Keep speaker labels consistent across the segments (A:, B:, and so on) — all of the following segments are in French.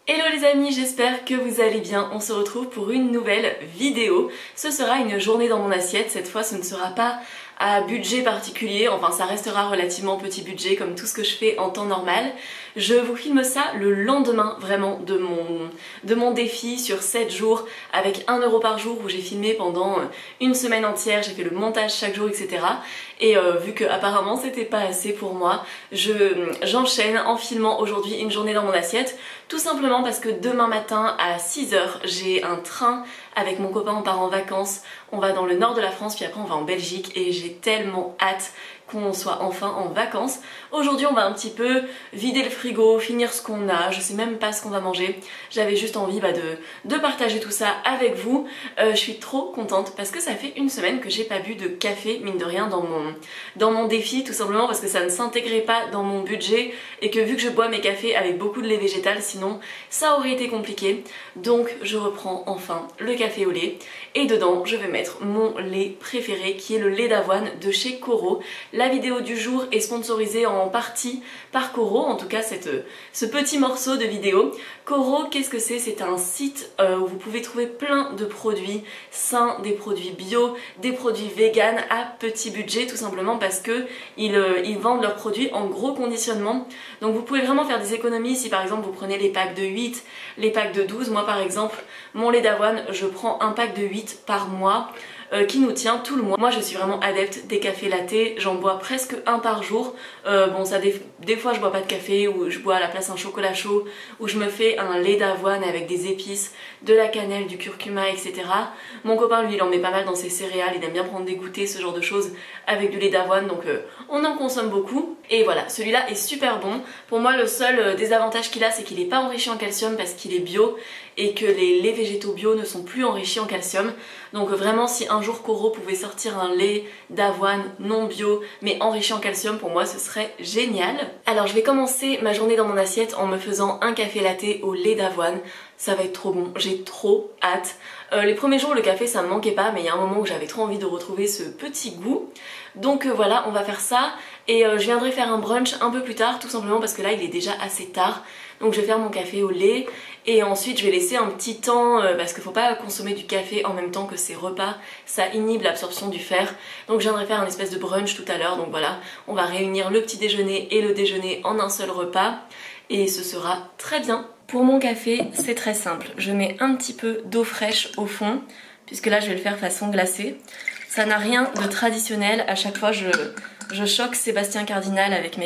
A: Hello les amis, j'espère que vous allez bien. On se retrouve pour une nouvelle vidéo. Ce sera une journée dans mon assiette. Cette fois, ce ne sera pas à budget particulier. Enfin, ça restera relativement petit budget comme tout ce que je fais en temps normal. Je vous filme ça le lendemain vraiment de mon défi sur 7 jours avec 1 euro par jour où j'ai filmé pendant une semaine entière. J'ai fait le montage chaque jour, etc. Et vu que apparemment c'était pas assez pour moi, j'enchaîne en filmant aujourd'hui une journée dans mon assiette. Tout simplement parce que demain matin à 6h, j'ai un train avec mon copain, on part en vacances. On va dans le nord de la France, puis après on va en Belgique et j'ai tellement hâte qu'on soit enfin en vacances. Aujourd'hui on va un petit peu vider le frigo, finir ce qu'on a, je sais même pas ce qu'on va manger. J'avais juste envie de partager tout ça avec vous. Je suis trop contente parce que ça fait une semaine que j'ai pas bu de café, mine de rien, dans mon défi, tout simplement parce que ça ne s'intégrait pas dans mon budget et que vu que je bois mes cafés avec beaucoup de lait végétal, sinon ça aurait été compliqué. Donc je reprends enfin le café au lait et dedans je vais mettre mon lait préféré qui est le lait d'avoine de chez Coro. La vidéo du jour est sponsorisée en partie par Coro, en tout cas ce petit morceau de vidéo. Coro, qu'est-ce que c'est? C'est un site où vous pouvez trouver plein de produits sains, des produits bio, des produits vegan à petit budget, tout simplement parce que ils vendent leurs produits en gros conditionnement. Donc vous pouvez vraiment faire des économies si par exemple vous prenez les packs de 8, les packs de 12. Moi par exemple, mon lait d'avoine, je prends un pack de 8 par mois. Qui nous tient tout le mois. Moi je suis vraiment adepte des cafés lattés, j'en bois presque un par jour. Bon ça des fois je bois pas de café ou je bois à la place un chocolat chaud ou je me fais un lait d'avoine avec des épices, de la cannelle, du curcuma, etc. Mon copain lui il en met pas mal dans ses céréales, il aime bien prendre des goûters, ce genre de choses avec du lait d'avoine, donc on en consomme beaucoup. Et voilà, celui-là est super bon. Pour moi le seul désavantage qu'il a, c'est qu'il est pas enrichi en calcium parce qu'il est bio et que les laits végétaux bio ne sont plus enrichis en calcium. Donc vraiment si un jour Coro pouvait sortir un lait d'avoine non bio mais enrichi en calcium, pour moi ce serait génial. Alors je vais commencer ma journée dans mon assiette en me faisant un café latte au lait d'avoine. Ça va être trop bon, j'ai trop hâte. Les premiers jours le café ça me manquait pas, mais il y a un moment où j'avais trop envie de retrouver ce petit goût. Donc voilà, on va faire ça et je viendrai faire un brunch un peu plus tard, tout simplement parce que là il est déjà assez tard. Donc je vais faire mon café au lait et ensuite je vais laisser un petit temps parce qu'il faut pas consommer du café en même temps que ses repas, ça inhibe l'absorption du fer. Donc je viendrai faire un espèce de brunch tout à l'heure. Donc voilà, on va réunir le petit déjeuner et le déjeuner en un seul repas et ce sera très bien. Pour mon café, c'est très simple. Je mets un petit peu d'eau fraîche au fond, puisque là je vais le faire façon glacée. Ça n'a rien de traditionnel. À chaque fois je choque Sébastien Cardinal avec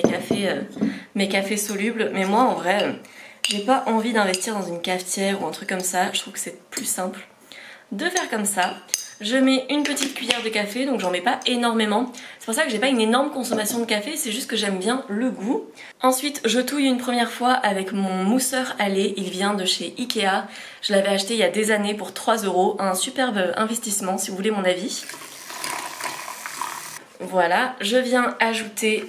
A: mes cafés solubles. Mais moi en vrai, j'ai pas envie d'investir dans une cafetière ou un truc comme ça. Je trouve que c'est plus simple de faire comme ça. Je mets une petite cuillère de café, donc j'en mets pas énormément. C'est pour ça que j'ai pas une énorme consommation de café, c'est juste que j'aime bien le goût. Ensuite, je touille une première fois avec mon mousseur à lait. Il vient de chez Ikea. Je l'avais acheté il y a des années pour 3 €. Un superbe investissement si vous voulez mon avis. Voilà, je viens ajouter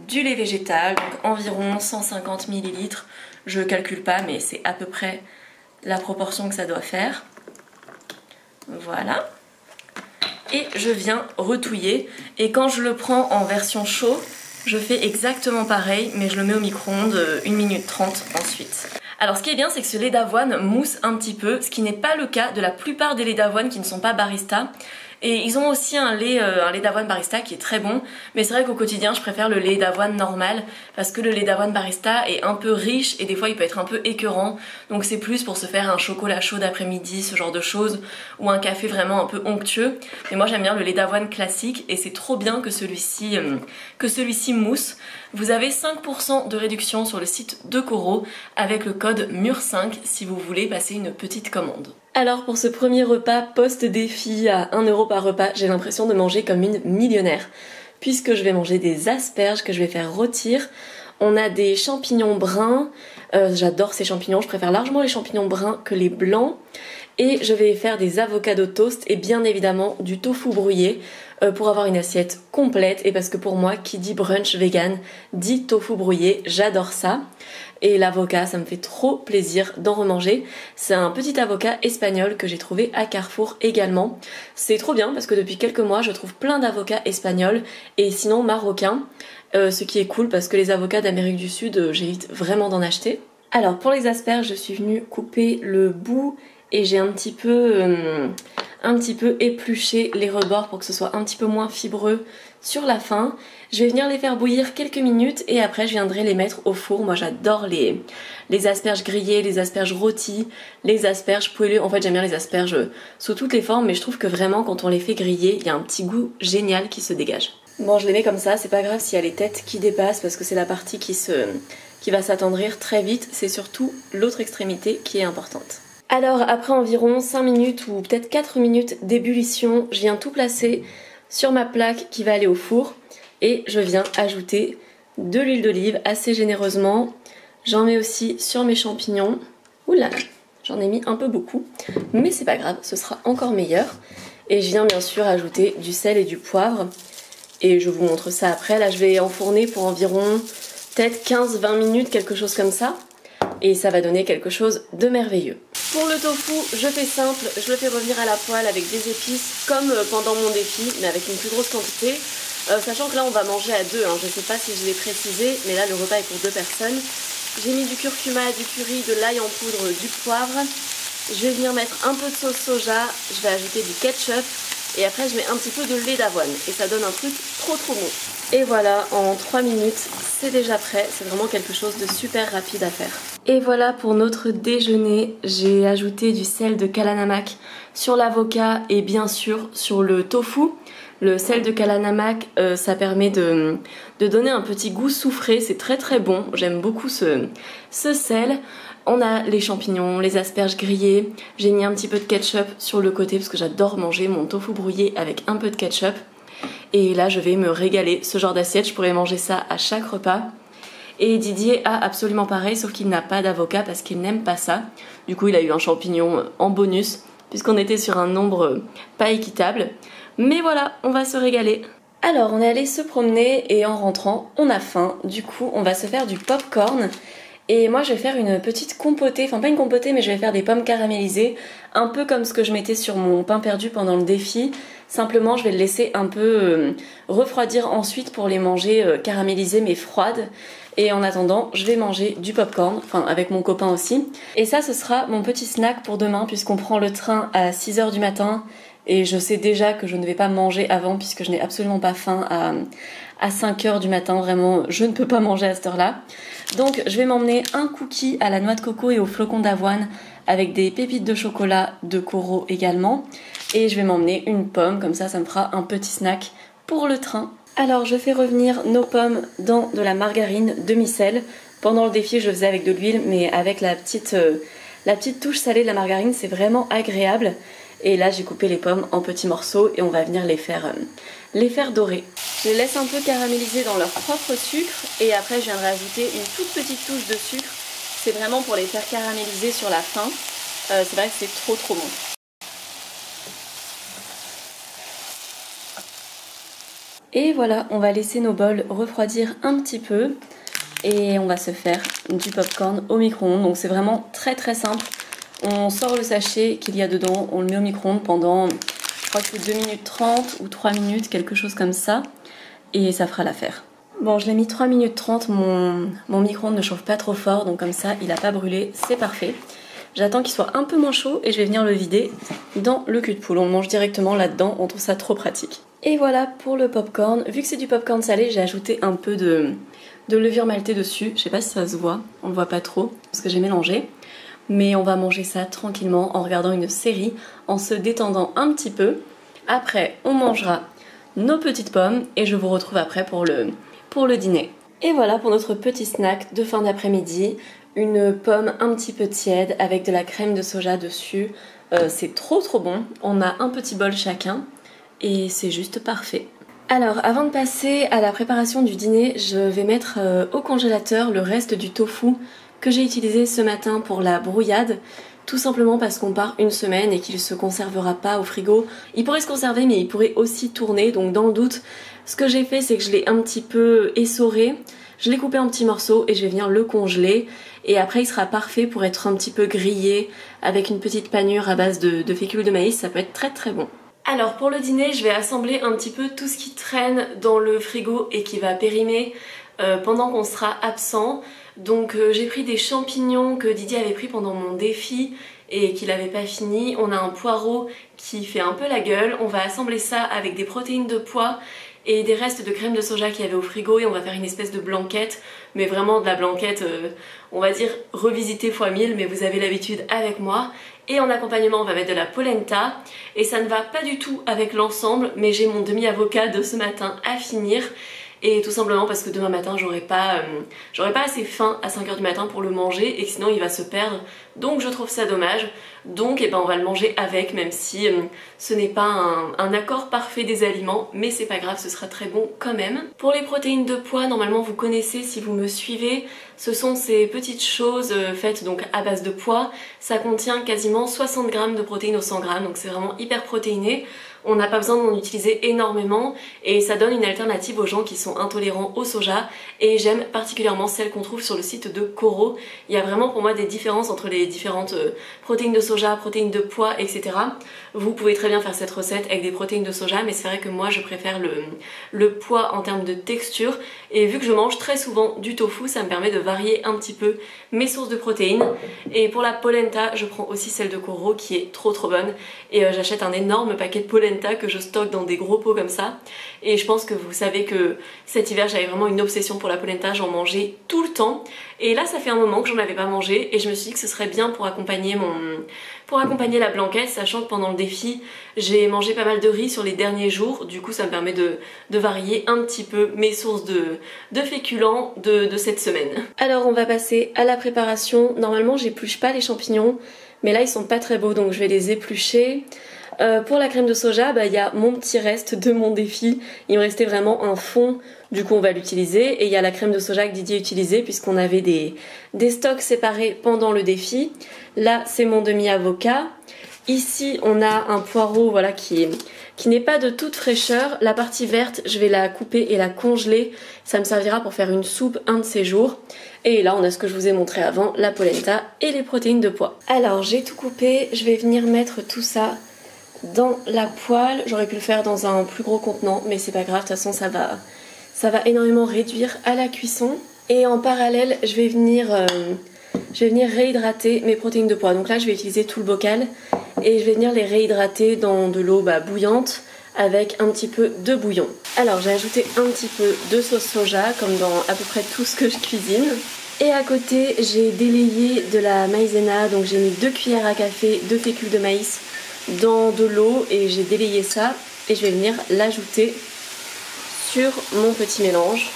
A: du lait végétal, donc environ 150 ml. Je calcule pas, mais c'est à peu près la proportion que ça doit faire. Voilà. Et je viens retouiller. Et quand je le prends en version chaud, je fais exactement pareil, mais je le mets au micro-ondes 1 minute 30 ensuite. Alors ce qui est bien, c'est que ce lait d'avoine mousse un petit peu, ce qui n'est pas le cas de la plupart des laits d'avoine qui ne sont pas barista. Et ils ont aussi un lait d'avoine barista qui est très bon, mais c'est vrai qu'au quotidien je préfère le lait d'avoine normal parce que le lait d'avoine barista est un peu riche et des fois il peut être un peu écœurant, donc c'est plus pour se faire un chocolat chaud d'après-midi, ce genre de choses, ou un café vraiment un peu onctueux. Mais moi j'aime bien le lait d'avoine classique et c'est trop bien que celui-ci mousse. Vous avez 5% de réduction sur le site de Coro avec le code MUR5 si vous voulez passer une petite commande. Alors pour ce premier repas post-défi à 1 euro par repas, j'ai l'impression de manger comme une millionnaire puisque je vais manger des asperges que je vais faire rôtir. On a des champignons bruns, j'adore ces champignons, je préfère largement les champignons bruns que les blancs. Et je vais faire des avocados toast et bien évidemment du tofu brouillé pour avoir une assiette complète et parce que pour moi qui dit brunch vegan dit tofu brouillé, j'adore ça. Et l'avocat, ça me fait trop plaisir d'en remanger. C'est un petit avocat espagnol que j'ai trouvé à Carrefour également. C'est trop bien parce que depuis quelques mois je trouve plein d'avocats espagnols et sinon marocains. Ce qui est cool parce que les avocats d'Amérique du Sud, j'évite vraiment d'en acheter. Alors pour les asperges, je suis venue couper le bout et j'ai un petit peu épluché les rebords pour que ce soit un petit peu moins fibreux sur la fin. Je vais venir les faire bouillir quelques minutes et après je viendrai les mettre au four. Moi j'adore les asperges grillées, les asperges rôties, les asperges poêlées. En fait j'aime bien les asperges sous toutes les formes, mais je trouve que vraiment quand on les fait griller, il y a un petit goût génial qui se dégage. Bon, je les mets comme ça, c'est pas grave s'il y a les têtes qui dépassent parce que c'est la partie qui va s'attendrir très vite. C'est surtout l'autre extrémité qui est importante. Alors après environ 5 minutes ou peut-être 4 minutes d'ébullition, je viens tout placer sur ma plaque qui va aller au four et je viens ajouter de l'huile d'olive assez généreusement. J'en mets aussi sur mes champignons. Oula, j'en ai mis un peu beaucoup, mais c'est pas grave, ce sera encore meilleur. Et je viens bien sûr ajouter du sel et du poivre. Et je vous montre ça après. Là je vais enfourner pour environ peut-être 15-20 minutes, quelque chose comme ça. Et ça va donner quelque chose de merveilleux. Pour le tofu, je fais simple, je le fais revenir à la poêle avec des épices comme pendant mon défi, mais avec une plus grosse quantité. Sachant que là on va manger à deux, hein. Je ne sais pas si je l'ai précisé, mais là le repas est pour 2 personnes. J'ai mis du curcuma, du curry, de l'ail en poudre, du poivre. Je vais venir mettre un peu de sauce soja, je vais ajouter du ketchup. Et après je mets un petit peu de lait d'avoine et ça donne un truc trop bon. Et voilà, en 3 minutes c'est déjà prêt, c'est vraiment quelque chose de super rapide à faire. Et voilà pour notre déjeuner, j'ai ajouté du sel de Kalanamak sur l'avocat et bien sûr sur le tofu. Le sel de Kalanamak, ça permet de donner un petit goût soufré, c'est très bon, j'aime beaucoup ce sel. On a les champignons, les asperges grillées, j'ai mis un petit peu de ketchup sur le côté parce que j'adore manger mon tofu brouillé avec un peu de ketchup. Et là je vais me régaler, ce genre d'assiette, je pourrais manger ça à chaque repas. Et Didier a absolument pareil, sauf qu'il n'a pas d'avocat parce qu'il n'aime pas ça. Du coup il a eu un champignon en bonus, puisqu'on était sur un nombre pas équitable. Mais voilà, on va se régaler. Alors on est allé se promener et en rentrant, on a faim. Du coup on va se faire du popcorn. Et moi je vais faire une petite compotée, enfin pas une compotée mais je vais faire des pommes caramélisées, un peu comme ce que je mettais sur mon pain perdu pendant le défi. Simplement je vais le laisser un peu refroidir ensuite pour les manger caramélisées mais froides. Et en attendant je vais manger du popcorn, enfin avec mon copain aussi. Et ça ce sera mon petit snack pour demain puisqu'on prend le train à 6 h du matin. Et je sais déjà que je ne vais pas manger avant puisque je n'ai absolument pas faim à 5 h du matin. Vraiment, je ne peux pas manger à cette heure-là. Donc je vais m'emmener un cookie à la noix de coco et au flocon d'avoine avec des pépites de chocolat de Coro également. Et je vais m'emmener une pomme, comme ça me fera un petit snack pour le train. Alors je fais revenir nos pommes dans de la margarine demi-sel. Pendant le défi je faisais avec de l'huile mais avec la petite touche salée de la margarine c'est vraiment agréable. Et là j'ai coupé les pommes en petits morceaux et on va venir les faire dorer. Je les laisse un peu caraméliser dans leur propre sucre et après je viendrai ajouter une toute petite touche de sucre. C'est vraiment pour les faire caraméliser sur la fin. C'est vrai que c'est trop bon. Et voilà, on va laisser nos bols refroidir un petit peu et on va se faire du popcorn au micro-ondes. Donc c'est vraiment très simple. On sort le sachet qu'il y a dedans, on le met au micro-ondes pendant, je crois que c'est 2 minutes 30 ou 3 minutes, quelque chose comme ça. Et ça fera l'affaire. Bon, je l'ai mis 3 minutes 30, mon micro-ondes ne chauffe pas trop fort, donc comme ça, il n'a pas brûlé, c'est parfait. J'attends qu'il soit un peu moins chaud et je vais venir le vider dans le cul de poule. On le mange directement là-dedans, on trouve ça trop pratique. Et voilà pour le popcorn. Vu que c'est du popcorn salé, j'ai ajouté un peu de levure maltée dessus. Je sais pas si ça se voit, on le voit pas trop, parce que j'ai mélangé. Mais on va manger ça tranquillement en regardant une série, en se détendant un petit peu. Après, on mangera nos petites pommes et je vous retrouve après pour le dîner. Et voilà pour notre petit snack de fin d'après-midi. Une pomme un petit peu tiède avec de la crème de soja dessus. C'est trop bon. On a un petit bol chacun et c'est juste parfait. Alors avant de passer à la préparation du dîner, je vais mettre au congélateur le reste du tofu que j'ai utilisé ce matin pour la brouillade, tout simplement parce qu'on part une semaine et qu'il ne se conservera pas au frigo. Il pourrait se conserver mais il pourrait aussi tourner, donc dans le doute, ce que j'ai fait c'est que je l'ai un petit peu essoré, je l'ai coupé en petits morceaux et je vais venir le congeler et après il sera parfait pour être un petit peu grillé avec une petite panure à base de fécule de maïs, ça peut être très bon. Alors pour le dîner, je vais assembler un petit peu tout ce qui traîne dans le frigo et qui va périmer pendant qu'on sera absent. Donc j'ai pris des champignons que Didier avait pris pendant mon défi et qu'il n'avait pas fini. On a un poireau qui fait un peu la gueule. On va assembler ça avec des protéines de pois et des restes de crème de soja qu'il y avait au frigo et on va faire une espèce de blanquette, mais vraiment de la blanquette, on va dire revisitée x 1000, mais vous avez l'habitude avec moi. Et en accompagnement on va mettre de la polenta et ça ne va pas du tout avec l'ensemble, mais j'ai mon demi-avocat de ce matin à finir. Et tout simplement parce que demain matin j'aurai pas assez faim à 5h du matin pour le manger et que sinon il va se perdre, donc je trouve ça dommage. Donc on va le manger avec, même si ce n'est pas un accord parfait des aliments, mais c'est pas grave, ce sera très bon quand même. Pour les protéines de pois, normalement vous connaissez si vous me suivez, ce sont ces petites choses faites donc à base de pois. Ça contient quasiment 60 grammes de protéines au 100 grammes, donc c'est vraiment hyper protéiné. On n'a pas besoin d'en utiliser énormément et ça donne une alternative aux gens qui sont intolérants au soja, et j'aime particulièrement celle qu'on trouve sur le site de Coro. Il y a vraiment pour moi des différences entre les différentes protéines de soja, protéines de pois, etc. Vous pouvez très bien faire cette recette avec des protéines de soja, mais c'est vrai que moi je préfère le pois en termes de texture, et vu que je mange très souvent du tofu, ça me permet de varier un petit peu mes sources de protéines. Et pour la polenta, je prends aussi celle de Coro qui est trop bonne, et j'achète un énorme paquet de polenta que je stocke dans des gros pots comme ça. Et je pense que vous savez que cet hiver j'avais vraiment une obsession pour la polenta, j'en mangeais tout le temps. Et là ça fait un moment que j'en avais pas mangé et je me suis dit que ce serait bien pour accompagner la blanquette, sachant que pendant le défi j'ai mangé pas mal de riz sur les derniers jours. Du coup ça me permet de varier un petit peu mes sources de féculents de cette semaine. Alors on va passer à la préparation. Normalement j'épluche pas les champignons, mais là ils sont pas très beaux donc je vais les éplucher. Pour la crème de soja, il y a mon petit reste de mon défi. Il me restait vraiment un fond, du coup on va l'utiliser. Et il y a la crème de soja que Didier utilisait puisqu'on avait des stocks séparés pendant le défi. Là c'est mon demi-avocat. Ici on a un poireau voilà, qui n'est pas de toute fraîcheur. La partie verte je vais la couper et la congeler. Ça me servira pour faire une soupe un de ces jours. Et là on a ce que je vous ai montré avant, la polenta et les protéines de pois. Alors j'ai tout coupé, je vais venir mettre tout ça dans la poêle. J'aurais pu le faire dans un plus gros contenant, mais c'est pas grave, de toute façon ça va énormément réduire à la cuisson. Et en parallèle je vais venir réhydrater mes protéines de pois. Donc là je vais utiliser tout le bocal et je vais venir les réhydrater dans de l'eau bouillante avec un petit peu de bouillon. Alors j'ai ajouté un petit peu de sauce soja comme dans à peu près tout ce que je cuisine. Et à côté j'ai délayé de la maïzena, donc j'ai mis 2 cuillères à café de fécule de maïs dans de l'eau et j'ai délayé ça et je vais venir l'ajouter sur mon petit mélange.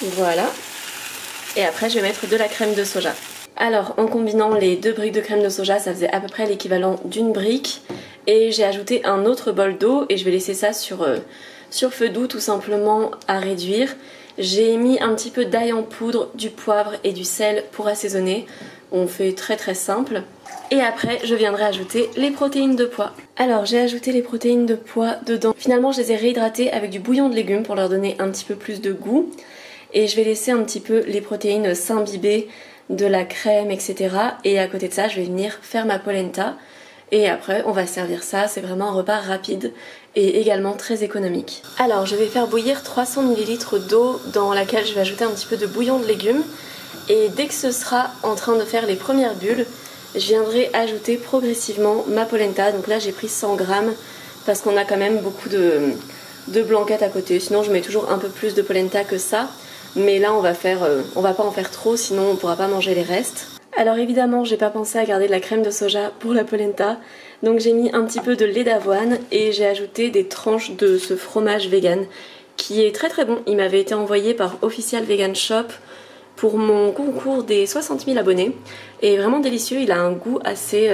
A: Voilà. Et après je vais mettre de la crème de soja. Alors en combinant les 2 briques de crème de soja, ça faisait à peu près l'équivalent d'une brique. Et j'ai ajouté un autre bol d'eau et je vais laisser ça sur feu doux tout simplement à réduire. J'ai mis un petit peu d'ail en poudre, du poivre et du sel pour assaisonner. On fait très simple. Et après je viendrai ajouter les protéines de pois. Alors j'ai ajouté les protéines de pois dedans. Finalement je les ai réhydratées avec du bouillon de légumes pour leur donner un petit peu plus de goût. Et je vais laisser un petit peu les protéines s'imbiber de la crème, etc. Et à côté de ça je vais venir faire ma polenta. Et après on va servir ça, c'est vraiment un repas rapide et également très économique. Alors je vais faire bouillir 300 ml d'eau dans laquelle je vais ajouter un petit peu de bouillon de légumes. Et dès que ce sera en train de faire les premières bulles, je viendrai ajouter progressivement ma polenta. Donc là j'ai pris 100 grammes parce qu'on a quand même beaucoup de blanquettes à côté. Sinon je mets toujours un peu plus de polenta que ça. Mais là on va pas en faire trop, sinon on pourra pas manger les restes. Alors évidemment j'ai pas pensé à garder de la crème de soja pour la polenta. Donc j'ai mis un petit peu de lait d'avoine et j'ai ajouté des tranches de ce fromage vegan qui est très bon. Il m'avait été envoyé par Official Vegan Shop pour mon concours des 60 000 abonnés et vraiment délicieux. Il a un goût assez,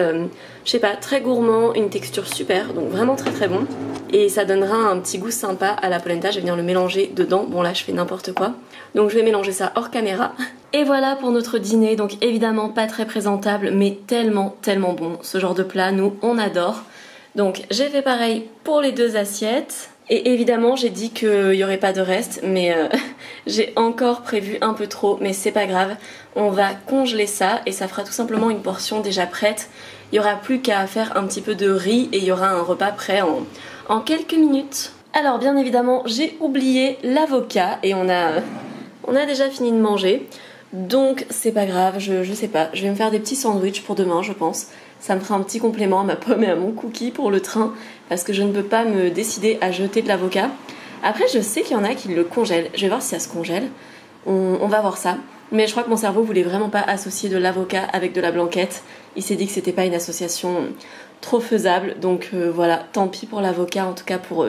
A: je sais pas, très gourmand, une texture super, donc vraiment très bon. Et ça donnera un petit goût sympa à la polenta. Je vais venir le mélanger dedans. Bon là je fais n'importe quoi, donc je vais mélanger ça hors caméra. Et voilà pour notre dîner, donc évidemment pas très présentable mais tellement bon. Ce genre de plat nous on adore. Donc j'ai fait pareil pour les 2 assiettes. Et évidemment j'ai dit qu'il n'y aurait pas de reste, mais j'ai encore prévu un peu trop, mais c'est pas grave. On va congeler ça et ça fera tout simplement une portion déjà prête. Il n'y aura plus qu'à faire un petit peu de riz et il y aura un repas prêt en quelques minutes. Alors bien évidemment j'ai oublié l'avocat et on a On a déjà fini de manger, donc c'est pas grave, je sais pas. Je vais me faire des petits sandwichs pour demain, je pense. Ça me fera un petit complément à ma pomme et à mon cookie pour le train, parce que je ne peux pas me décider à jeter de l'avocat. Après, je sais qu'il y en a qui le congèlent. Je vais voir si ça se congèle. On va voir ça. Mais je crois que mon cerveau voulait vraiment pas associer de l'avocat avec de la blanquette. Il s'est dit que c'était pas une association trop faisable. Donc voilà, tant pis pour l'avocat, en tout cas pour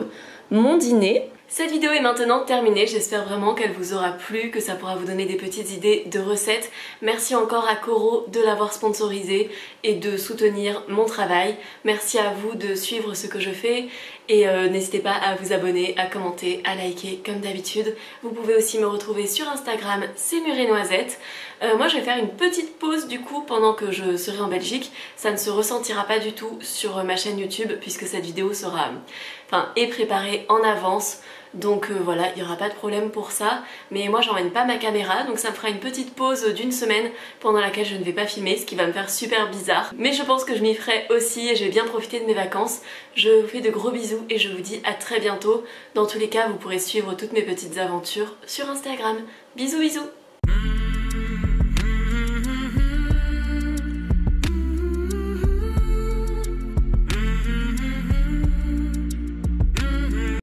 A: mon dîner. Cette vidéo est maintenant terminée, j'espère vraiment qu'elle vous aura plu, que ça pourra vous donner des petites idées de recettes. Merci encore à Coro de l'avoir sponsorisé et de soutenir mon travail. Merci à vous de suivre ce que je fais et n'hésitez pas à vous abonner, à commenter, à liker comme d'habitude. Vous pouvez aussi me retrouver sur Instagram, c'est Murée Noisette. Moi je vais faire une petite pause du coup pendant que je serai en Belgique. Ça ne se ressentira pas du tout sur ma chaîne YouTube puisque cette vidéo est préparée en avance. Donc voilà, il n'y aura pas de problème pour ça. Mais moi j'emmène pas ma caméra, donc ça me fera une petite pause d'une semaine pendant laquelle je ne vais pas filmer, ce qui va me faire super bizarre. Mais je pense que je m'y ferai aussi et je vais bien profiter de mes vacances. Je vous fais de gros bisous et je vous dis à très bientôt. Dans tous les cas, vous pourrez suivre toutes mes petites aventures sur Instagram. Bisous bisous.